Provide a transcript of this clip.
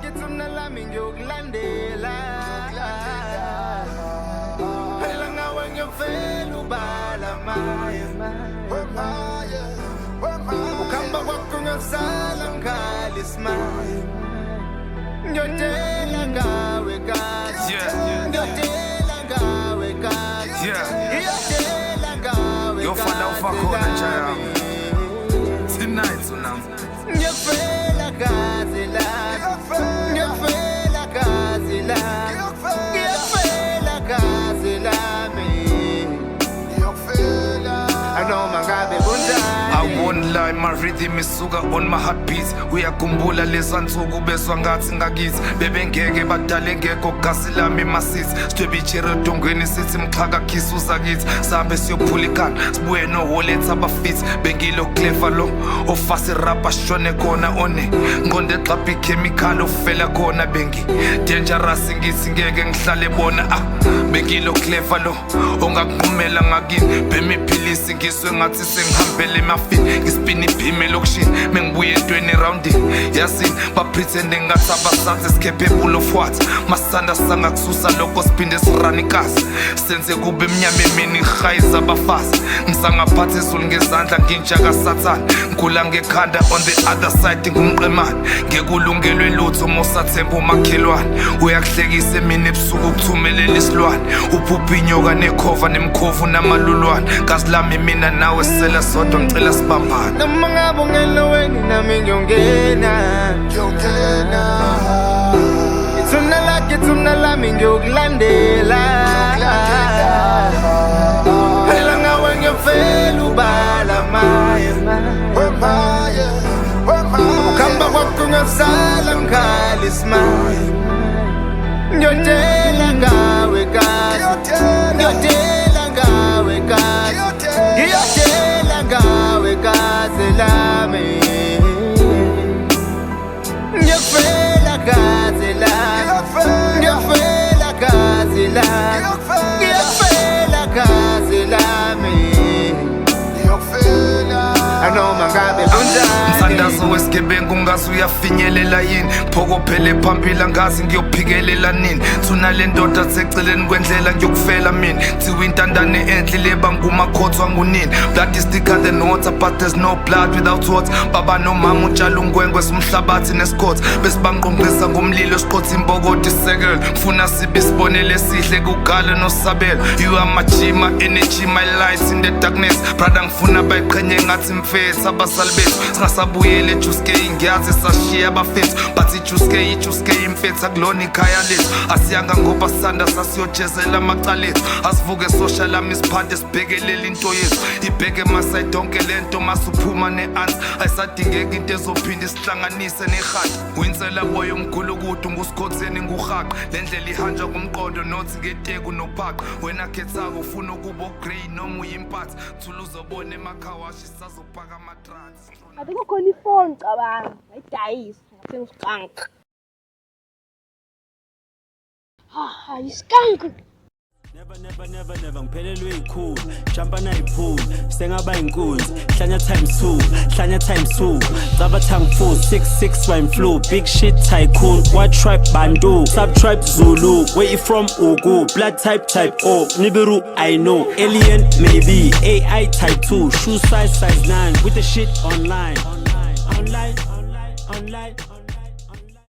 Itunala mingokulandela phela ngawe ngiyofela ubala maye ukhamba kwakho ngiyosala ngikhala ismaye ngiyotela ngawe kathi ngiyotela ngawe kathi ngiyotela ngawe yofana ufakhona njaya tonight unam ngiyofela kazi la ngiyofela kazi la ngiyofela kazi lami ngiyofela anoma ngabe kunjani. I won't lie, my rhythm is sugar on my heartbeats. Uyakhumbula leza nsuku bezwa ngathi ngakithi bebengeke badale ngekho gasi lami masisi sidwebichere edongweni sithi mxhaka khisa uzakithi sahambe siyophula ikhanda sibuye no-wallet abafits bengilo clever lo ofasi rapa shone khona one ngqonde xapha ikhemikhali ofela khona bengi dangerous ngithi ngeke ngihlale bona bengilo clever lo ongakunqumela ngakini bemiphilisi ngiswe ngathi sengihambele emafini ngispina ibhime lokishini mengibuye entweni roundini yasini bapretende ngathi abasanze capable of what masanda sangakususa lokho siphinde sirani ikasi senze kube emnyama emini ihayiza abafazi ngisangaphatha izulu ngezandla ngintsha kasathane ngikula ngekhanda on the other side ngumqemane ngekulungelwe lutho mosathemba umakhelwane uyakuhlekisa emini ebusuku ukuthumelela isilwane uphupha inyoka nekhova nemkhovu namalulwane gazi lami mina nawe sela sodwa ngicela sibambane noma ngabe ungeloweni nami ngiyongena ithuna lami ngiyokulandela phela ngawe ngiyofela ubala maye ukhamba kwakho ngiyosala ngikhala ismaye ngiyotela ngawe kazi ngiyotela ngawe kazi ngiyotela ngawe kazi lami ngiyofela kazi lami ngiyofela kazi lami ngiyofela kazi lami anoma ngabe kunjani. Mthandazo wesigebengu ngazi uyafinyelela yini phokophele phambili angazi ngiyophikelela nini thuna le ndoda seceleni kwendlela ngiyokufela mina thiwa intandane enhle leba ngumakhothwa ngunini blood is thicker than water but there's no blood without water baba nomama utshala ungwengwe somhlabathi nesikhothi besibangqongqisa ngomlilo esiqotha imbokoti isekelo mfuna sibe sibonele esihle kugale nosabelo you are my chima energy my light in the darkness brother ngifuna bayiqhenye ngathi mfethu abasali bethu singasabuyele ejuske ingiyazi sashiya abafethu but ijuske imfethu akulona ikhaya lethu asiyanga ngoba sanda sasiyojezela amacala ethu asivuke social lami isiphathe sibhekelele into yethu ibheke masayidonke lento masuphuma ne-answer ayisadingeki into ezophinda isihlanganise nehati winsela boyo omkhulu kude ngusikhotheni nguhaqa le ndlela ihanjwa kumqondo nothi ngeteku nophaqa wena khethako ufuna ukuba ogrey noma uyimpatha thula uzobona emakhawashi sazopaka amatrans ade kukhona ifoni cabanga ngayidayisa ngathenga uskank iskank Never ngiphelelwe ikhulu jumpa nayiphula sengaba inkunzi hlanya times 2 caba tongue full 66 wine flu big shit tycoon white tribe bantu sub tribe Zulu where you from Ugu blood type O Nibiru I know alien maybe AI type 2 shoe size 9 with the shit online